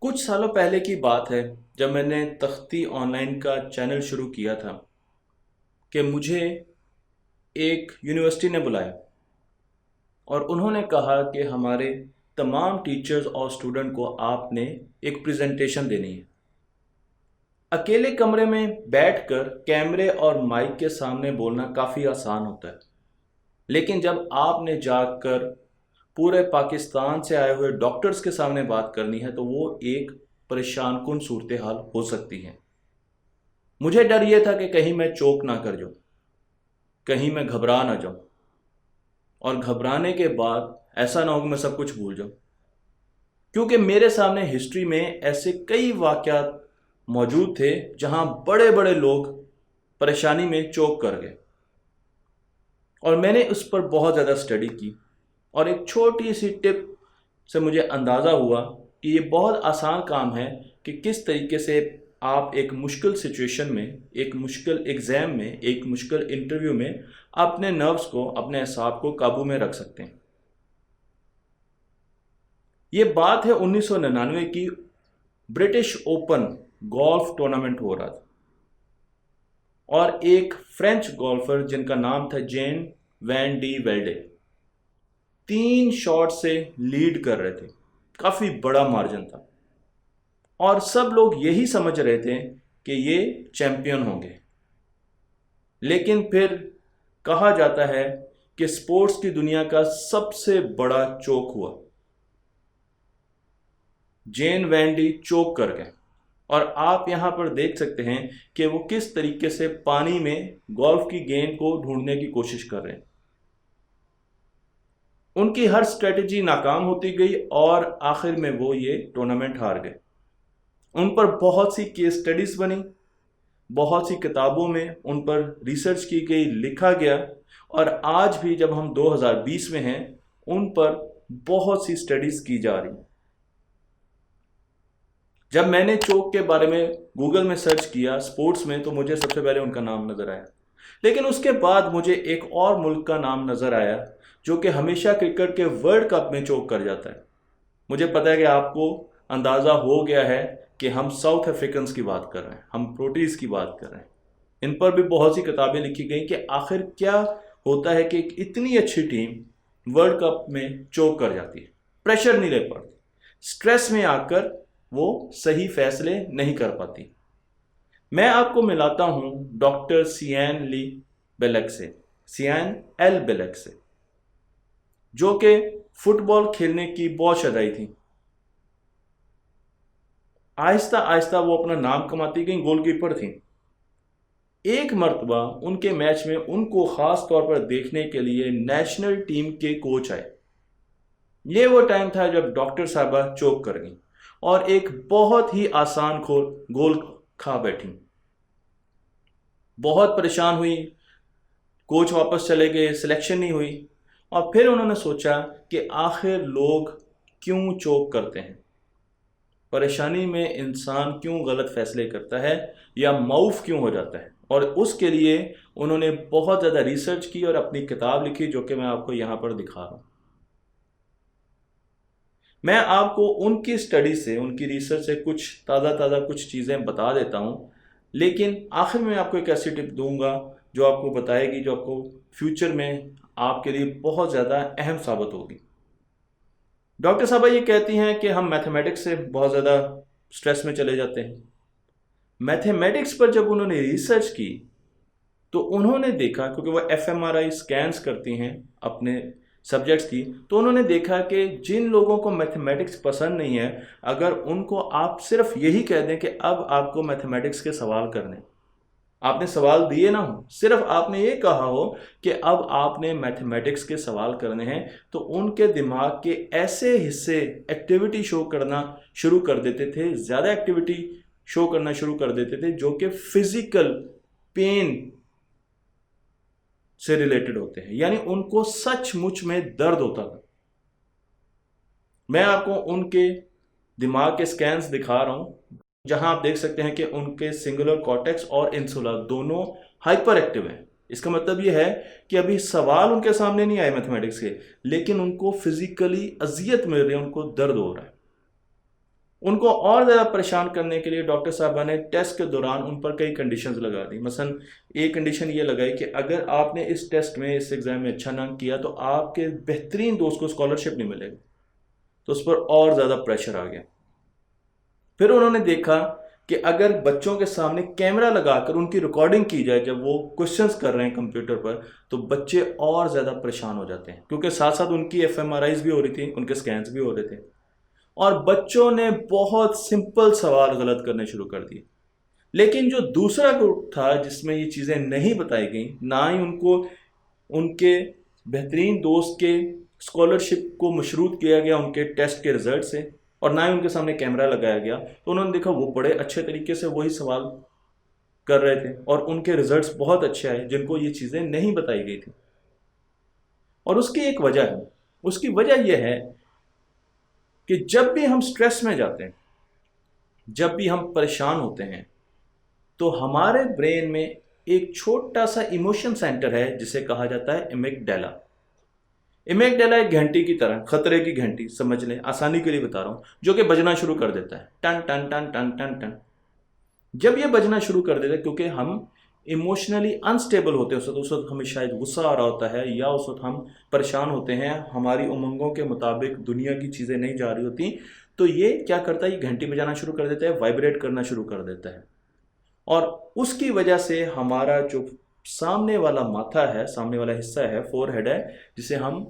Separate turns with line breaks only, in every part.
कुछ सालों पहले की बात है जब मैंने तख्ती ऑनलाइन का चैनल शुरू किया था कि मुझे एक यूनिवर्सिटी ने बुलाया और उन्होंने कहा कि हमारे तमाम टीचर्स और स्टूडेंट को आपने एक प्रेजेंटेशन देनी है। अकेले कमरे में बैठकर कैमरे और माइक के सामने बोलना काफ़ी आसान होता है, लेकिन जब आपने जाकर पूरे पाकिस्तान से आए हुए डॉक्टर्स के सामने बात करनी है तो वो एक परेशान कुन सूरत हाल हो सकती है। मुझे डर यह था कि कहीं मैं चोक ना कर जाऊं, कहीं मैं घबरा ना जाऊं और घबराने के बाद ऐसा ना हो कि मैं सब कुछ भूल जाऊं, क्योंकि मेरे सामने हिस्ट्री में ऐसे कई वाकयात मौजूद थे जहां बड़े बड़े लोग परेशानी में चोक कर गए। और मैंने उस पर बहुत ज़्यादा स्टडी की और एक छोटी सी टिप से मुझे अंदाज़ा हुआ कि ये बहुत आसान काम है कि किस तरीके से आप एक मुश्किल सिचुएशन में, एक मुश्किल एग्ज़ाम में, एक मुश्किल इंटरव्यू में अपने नर्व्स को, अपने असाब को काबू में रख सकते हैं। ये बात है 1999 की। ब्रिटिश ओपन गोल्फ टूर्नामेंट हो रहा था और एक फ्रेंच गोल्फर जिनका नाम था जेन वैन डी वेल्डे 3 शॉट से लीड कर रहे थे। काफ़ी बड़ा मार्जिन था और सब लोग यही समझ रहे थे कि ये चैंपियन होंगे। लेकिन फिर कहा जाता है कि स्पोर्ट्स की दुनिया का सबसे बड़ा चोक हुआ। जेन वैंडी चोक कर गए और आप यहां पर देख सकते हैं कि वो किस तरीके से पानी में गोल्फ की गेंद को ढूंढने की कोशिश कर रहे हैं। उनकी हर स्ट्रेटजी नाकाम होती गई और आखिर में वो ये टूर्नामेंट हार गए। उन पर बहुत सी केस स्टडीज बनी, बहुत सी किताबों में उन पर रिसर्च की गई, लिखा गया और आज भी जब हम 2020 में हैं उन पर बहुत सी स्टडीज की जा रही हैं। जब मैंने चोक के बारे में गूगल में सर्च किया स्पोर्ट्स में तो मुझे सबसे पहले उनका नाम नज़र आया, लेकिन उसके बाद मुझे एक और मुल्क का नाम नज़र आया जो कि हमेशा क्रिकेट के वर्ल्ड कप में चोक कर जाता है। मुझे पता है कि आपको अंदाज़ा हो गया है कि हम साउथ अफ्रीकन्स की बात कर रहे हैं, हम प्रोटीज की बात कर रहे हैं। इन पर भी बहुत सी किताबें लिखी गई कि आखिर क्या होता है कि एक इतनी अच्छी टीम वर्ल्ड कप में चोक कर जाती है, प्रेशर नहीं ले पाती, स्ट्रेस में आकर वो सही फैसले नहीं कर पाती। मैं आपको मिलाता हूं डॉक्टर सियान ली बेलेक से, सियान एल बेलेक से, जो कि फुटबॉल खेलने की बहुत शदाई थी। आहिस्ता आहिस्ता वो अपना नाम कमाती गई, गोलकीपर थी। एक मर्तबा उनके मैच में उनको खास तौर पर देखने के लिए नेशनल टीम के कोच आए। ये वो टाइम था जब डॉक्टर साहबा चोक कर गई और एक बहुत ही आसान गोल खा बैठी। बहुत परेशान हुई, कोच वापस चले गए, सिलेक्शन नहीं हुई और फिर उन्होंने सोचा कि आखिर लोग क्यों चोक करते हैं, परेशानी में इंसान क्यों गलत फैसले करता है या माऊफ क्यों हो जाता है। और उसके लिए उन्होंने बहुत ज़्यादा रिसर्च की और अपनी किताब लिखी जो कि मैं आपको यहाँ पर दिखा रहा हूँ। मैं आपको उनकी स्टडी से, उनकी रिसर्च से कुछ ताज़ा ताज़ा कुछ चीज़ें बता देता हूँ, लेकिन आखिर में आपको एक ऐसी टिप दूंगा जो आपको बताएगी, जो आपको फ्यूचर में आपके लिए बहुत ज़्यादा अहम साबित होगी। डॉक्टर साहबा ये कहती हैं कि हम मैथमेटिक्स से बहुत ज़्यादा स्ट्रेस में चले जाते हैं। मैथमेटिक्स पर जब उन्होंने रिसर्च की तो उन्होंने देखा, क्योंकि वो एफएमआरआई स्कैन्स करती हैं अपने सब्जेक्ट्स की, तो उन्होंने देखा कि जिन लोगों को मैथमेटिक्स पसंद नहीं है, अगर उनको आप सिर्फ यही कह दें कि अब आपको मैथमेटिक्स के सवाल करने, आपने सवाल दिए ना हो, सिर्फ आपने ये कहा हो कि अब आपने मैथमेटिक्स के सवाल करने हैं, तो उनके दिमाग के ऐसे हिस्से एक्टिविटी शो करना शुरू कर देते थे, ज़्यादा एक्टिविटी शो करना शुरू कर देते थे जो कि फिजिकल पेन से रिलेटेड होते हैं, यानी उनको सचमुच में दर्द होता था। मैं आपको उनके दिमाग के स्कैन्स दिखा रहा हूं जहां आप देख सकते हैं कि उनके सिंगुलर कॉर्टेक्स और इंसुला दोनों हाइपर एक्टिव हैं। इसका मतलब यह है कि अभी सवाल उनके सामने नहीं आए मैथमेटिक्स के, लेकिन उनको फिजिकली अजियत मिल रही है, उनको दर्द हो रहा है। उनको और ज़्यादा परेशान करने के लिए डॉक्टर साहबा ने टेस्ट के दौरान उन पर कई कंडीशंस लगा दी। मसलन एक कंडीशन ये लगाई कि अगर आपने इस टेस्ट में, इस एग्ज़ाम में अच्छा ना किया तो आपके बेहतरीन दोस्त को स्कॉलरशिप नहीं मिलेगी। तो उस पर और ज़्यादा प्रेशर आ गया। फिर उन्होंने देखा कि अगर बच्चों के सामने कैमरा लगाकर उनकी रिकॉर्डिंग की जाए जब वो क्वेश्चंस कर रहे हैं कंप्यूटर पर, तो बच्चे और ज़्यादा परेशान हो जाते हैं, क्योंकि साथ साथ उनकी एफएमआरआईज भी हो रही थी, उनके स्कैन्स भी हो रहे थे। और बच्चों ने बहुत सिंपल सवाल गलत करने शुरू कर दिए। लेकिन जो दूसरा ग्रुप था जिसमें ये चीज़ें नहीं बताई गई, ना ही उनको उनके बेहतरीन दोस्त के स्कॉलरशिप को मशरूत किया गया उनके टेस्ट के रिजल्ट से, और ना ही उनके सामने कैमरा लगाया गया, तो उन्होंने देखा वो बड़े अच्छे तरीके से वही सवाल कर रहे थे और उनके रिजल्ट्स बहुत अच्छे आए जिनको ये चीज़ें नहीं बताई गई थी। और उसकी एक वजह है, उसकी वजह यह है कि जब भी हम स्ट्रेस में जाते हैं, जब भी हम परेशान होते हैं, तो हमारे ब्रेन में एक छोटा सा इमोशन सेंटर है जिसे कहा जाता है एमिगडाला। एमिगडाला एक घंटी की तरह, खतरे की घंटी समझ लें, आसानी के लिए बता रहा हूं, जो कि बजना शुरू कर देता है, टन टन टन टन टन टन। जब ये बजना शुरू कर देता है, क्योंकि हम इमोशनली अनस्टेबल होते हैं उस वक्त हमें शायद गुस्सा आ रहा होता है, या उस वक्त हम परेशान होते हैं, हमारी उमंगों के मुताबिक दुनिया की चीज़ें नहीं जा रही होती, तो ये क्या करता है, ये घंटी बजाना शुरू कर देता है, वाइब्रेट करना शुरू कर देता है। और उसकी वजह से हमारा जो सामने वाला माथा है, सामने वाला हिस्सा है, फोरहेड है, जिसे हम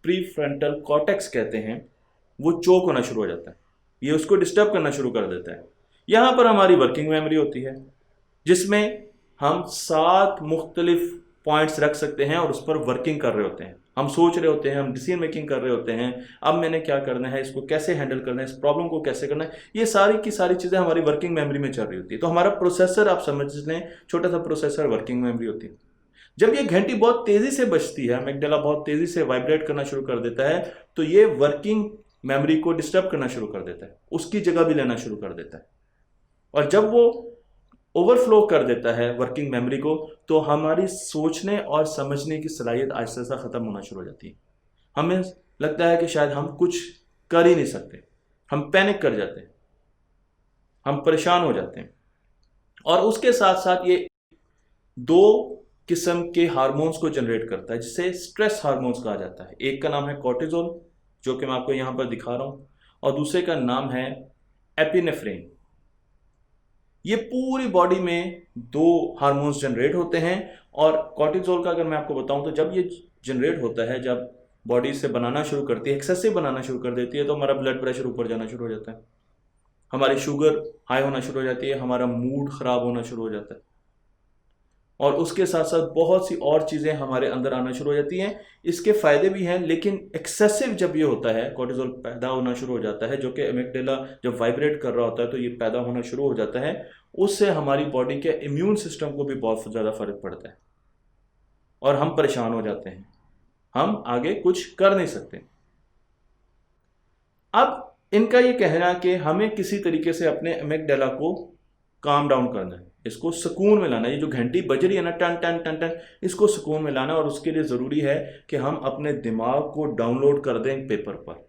प्रीफ्रंटल कॉर्टेक्स कहते हैं, वो चोक होना शुरू हो जाता है। ये उसको डिस्टर्ब करना शुरू कर देता है। यहाँ पर हमारी वर्किंग मेमोरी होती है, जिसमें हम 7 मुख्तलिफ पॉइंट्स रख सकते हैं और उस पर वर्किंग कर रहे होते हैं। हम सोच रहे होते हैं, हम डिसीजन मेकिंग कर रहे होते हैं, अब मैंने क्या करना है, इसको कैसे हैंडल करना है, इस प्रॉब्लम को कैसे करना है, ये सारी की सारी चीज़ें हमारी वर्किंग मेमोरी में चल रही होती है। तो हमारा प्रोसेसर, आप समझ लें, छोटा सा प्रोसेसर वर्किंग मेमोरी होती है। जब ये घंटी बहुत तेज़ी से बजती है, एमिगडाला बहुत तेज़ी से वाइब्रेट करना शुरू कर देता है, तो ये वर्किंग मेमोरी को डिस्टर्ब करना शुरू कर देता है, उसकी जगह भी लेना शुरू कर देता है। और जब वो ओवरफ्लो कर देता है वर्किंग मेमोरी को, तो हमारी सोचने और समझने की सलाहियत आहिस्ता आहिस्ता ख़त्म होना शुरू हो जाती है। हमें लगता है कि शायद हम कुछ कर ही नहीं सकते, हम पैनिक कर जाते हैं, हम परेशान हो जाते हैं। और उसके साथ साथ ये 2 किस्म के हार्मोन्स को जनरेट करता है, जिसे स्ट्रेस हार्मोन्स कहा जाता है। एक का नाम है कॉर्टिजोल, जो कि मैं आपको यहाँ पर दिखा रहा हूँ, और दूसरे का नाम है एपिनेफ्रिन। ये पूरी बॉडी में 2 हार्मोन्स जनरेट होते हैं। और कॉर्टिजोल का अगर मैं आपको बताऊं, तो जब ये जनरेट होता है, जब बॉडी से बनाना शुरू करती है, एक्सेसिव बनाना शुरू कर देती है, तो हमारा ब्लड प्रेशर ऊपर जाना शुरू हो जाता है, हमारी शुगर हाई होना शुरू हो जाती है, हमारा मूड ख़राब होना शुरू हो जाता है, और उसके साथ साथ बहुत सी और चीज़ें हमारे अंदर आना शुरू हो जाती हैं। इसके फ़ायदे भी हैं, लेकिन एक्सेसिव जब ये होता है, कॉर्टिजोल पैदा होना शुरू हो जाता है, जो कि एमिगडाला जब वाइब्रेट कर रहा होता है तो ये पैदा होना शुरू हो जाता है। उससे हमारी बॉडी के इम्यून सिस्टम को भी बहुत ज़्यादा फर्क पड़ता है और हम परेशान हो जाते हैं, हम आगे कुछ कर नहीं सकते। अब इनका ये कहना कि हमें किसी तरीके से अपने एमिगडाला को काम डाउन करना है, इसको सुकून में लाना है। ये जो घंटी बज रही है ना, टन टन टन टन, इसको सुकून में लाना, और उसके लिए ज़रूरी है कि हम अपने दिमाग को डाउनलोड कर दें पेपर पर।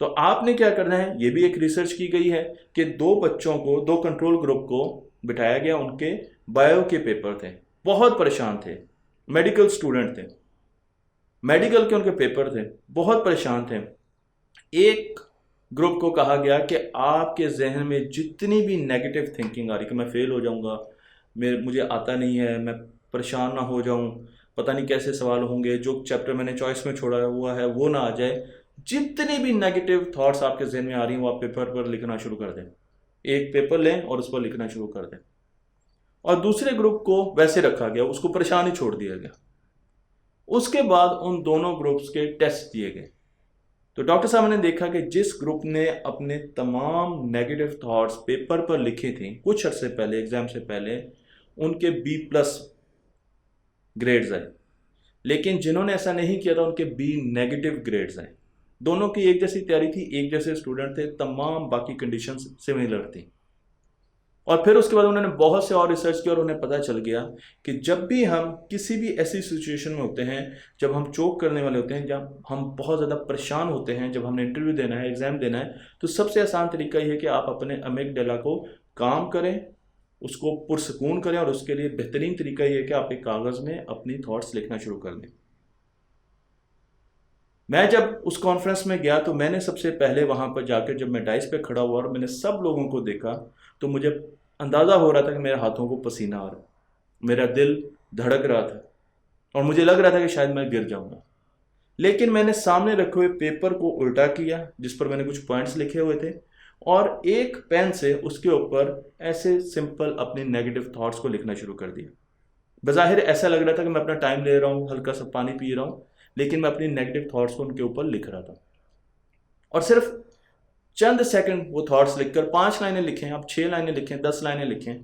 तो आपने क्या करना है, ये भी एक रिसर्च की गई है कि 2 बच्चों को, 2 कंट्रोल ग्रुप को बिठाया गया, उनके बायो के पेपर थे, बहुत परेशान थे, मेडिकल स्टूडेंट थे, मेडिकल के उनके पेपर थे, बहुत परेशान थे। एक ग्रुप को कहा गया कि आपके जहन में जितनी भी नेगेटिव थिंकिंग आ रही कि मैं फेल हो जाऊंगा, मुझे आता नहीं है, मैं परेशान ना हो जाऊं, पता नहीं कैसे सवाल होंगे, जो चैप्टर मैंने चॉइस में छोड़ा हुआ है वो ना आ जाए, जितनी भी नेगेटिव थॉट्स आपके जहन में आ रही हैं वो आप पेपर पर लिखना शुरू कर दें। एक पेपर लें और उस पर लिखना शुरू कर दें। और दूसरे ग्रुप को वैसे रखा गया, उसको परेशान ही छोड़ दिया गया। उसके बाद उन दोनों ग्रुप्स के टेस्ट दिए गए। तो डॉक्टर साहब ने देखा कि जिस ग्रुप ने अपने तमाम नेगेटिव थॉट्स पेपर पर लिखे थे कुछ अर्से पहले, एग्जाम से पहले, उनके B+ ग्रेड्स आए, लेकिन जिन्होंने ऐसा नहीं किया था उनके B- ग्रेड्स आए। दोनों की एक जैसी तैयारी थी, एक जैसे स्टूडेंट थे, तमाम बाकी कंडीशंस सिमिलर थी। और फिर उसके बाद उन्होंने बहुत से और रिसर्च किया और उन्हें पता चल गया कि जब भी हम किसी भी ऐसी सिचुएशन में होते हैं जब हम चोक करने वाले होते हैं, जब हम बहुत ज़्यादा परेशान होते हैं, जब हमने इंटरव्यू देना है, एग्ज़ाम देना है, तो सबसे आसान तरीका ये है कि आप अपने अमिगडाला को काम करें, उसको पुरसकून करें। और उसके लिए बेहतरीन तरीका ये है कि आप एक कागज़ में अपनी थॉट्स लिखना शुरू कर दें। मैं जब उस कॉन्फ्रेंस में गया तो मैंने सबसे पहले वहाँ पर जाकर जब मैं डाइस पे खड़ा हुआ और मैंने सब लोगों को देखा, तो मुझे अंदाज़ा हो रहा था कि मेरे हाथों को पसीना आ रहा, मेरा दिल धड़क रहा था और मुझे लग रहा था कि शायद मैं गिर जाऊंगा। लेकिन मैंने सामने रखे हुए पेपर को उल्टा किया जिस पर मैंने कुछ पॉइंट्स लिखे हुए थे, और एक पेन से उसके ऊपर ऐसे सिंपल अपनी नेगेटिव थॉट्स को लिखना शुरू कर दिया। बज़ाहिर ऐसा लग रहा था कि मैं अपना टाइम ले रहा हूँ, हल्का सा पानी पी रहा हूँ, लेकिन मैं अपनी नेगेटिव थॉट्स को उनके ऊपर लिख रहा था। और सिर्फ चंद सेकंड वो थॉट्स लिखकर, 5 लाइनें लिखें, आप 6 लाइनें लिखें, 10 लाइनें लिखें,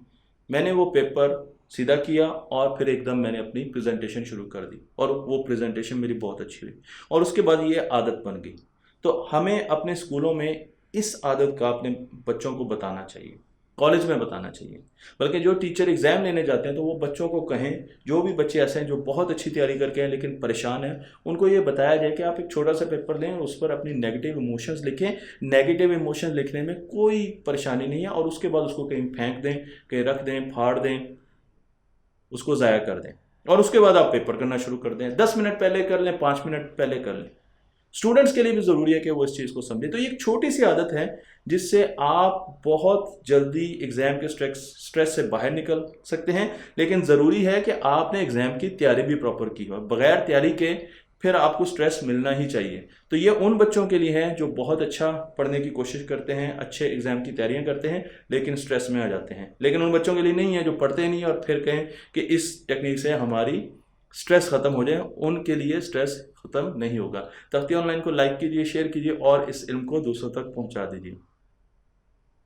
मैंने वो पेपर सीधा किया और फिर एकदम मैंने अपनी प्रेजेंटेशन शुरू कर दी और वो प्रेजेंटेशन मेरी बहुत अच्छी हुई और उसके बाद ये आदत बन गई। तो हमें अपने स्कूलों में इस आदत का अपने बच्चों को बताना चाहिए, कॉलेज में बताना चाहिए। बल्कि जो टीचर एग्ज़ाम लेने जाते हैं तो वो बच्चों को कहें, जो भी बच्चे ऐसे हैं जो बहुत अच्छी तैयारी करके हैं लेकिन परेशान हैं, उनको ये बताया जाए कि आप एक छोटा सा पेपर लें और उस पर अपनी नेगेटिव इमोशंस लिखें। नेगेटिव इमोशंस लिखने में कोई परेशानी नहीं है, और उसके बाद उसको कहीं फेंक दें, कहीं रख दें, फाड़ दें, उसको ज़ाया कर दें और उसके बाद आप पेपर करना शुरू कर दें। 10 मिनट पहले कर लें, 5 मिनट पहले कर लें। स्टूडेंट्स के लिए भी ज़रूरी है कि वो इस चीज़ को समझें। तो ये एक छोटी सी आदत है जिससे आप बहुत जल्दी एग्ज़ाम के स्ट्रेस से बाहर निकल सकते हैं। लेकिन ज़रूरी है कि आपने एग्ज़ाम की तैयारी भी प्रॉपर की हो। बगैर तैयारी के फिर आपको स्ट्रेस मिलना ही चाहिए। तो ये उन बच्चों के लिए है जो बहुत अच्छा पढ़ने की कोशिश करते हैं, अच्छे एग्ज़ाम की तैयारियां करते हैं, लेकिन स्ट्रेस में आ जाते हैं। लेकिन उन बच्चों के लिए नहीं है जो पढ़ते नहीं और फिर कहें कि इस टेक्निक से हमारी स्ट्रेस ख़त्म हो जाए। उनके लिए स्ट्रेस ख़त्म नहीं होगा। तख्ती ऑनलाइन को लाइक कीजिए, शेयर कीजिए और इस इल्म को दूसरों तक पहुंचा दीजिए।